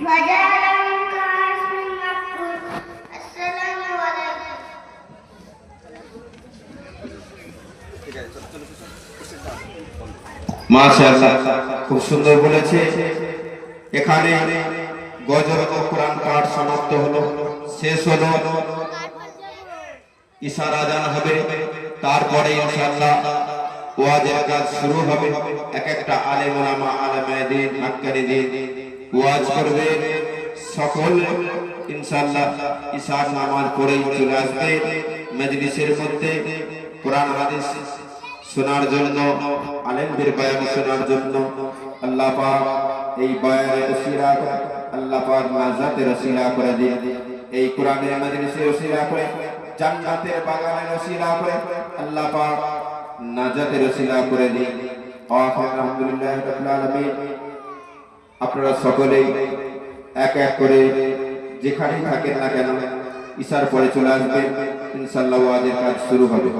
فجعلهم كعصف مأكول السلام عليكم মাশাআল্লাহ খুব সুন্দর বলেছে। এখানে গজরত কোরআন পাঠ সমাপ্ত হলো, শেষ হলো, ইশার আজান হবে, তারপরে ইনশাআল্লাহ ওয়াজের কাজ শুরু হবে। এক একটা আলেম ওলামা আলেমে দ্বীন হাক্কানি দ্বীন ওয়াজ করবে, সকল ইনশাআল্লাহ ইশার নামাজ পড়েই চলে আসবে মজলিসের মধ্যে কোরআন হাদিস শোনার জন্য, আলেমদের বয়ান শোনার জন্য। আল্লাহ পাক এই বয়ানের ওসিলা করে, আল্লাহ পাক নাজাতের ওসিলা করে দিন, এই কোরআনের মজলিসের ওসিলা করে, জান্নাতের বাগানের ওসিলা করে আল্লাহ পাক নাজাতের ওসিলা করে দিন। আলহামদুলিল্লাহি রাব্বিল আলামিন। আপনারা সকলেই এক এক করে যেখানেই থাকেন না কেন ইশার পরে চলে আসবেন, ইনশাআল্লাহ ওয়াজের কাজ শুরু হবে।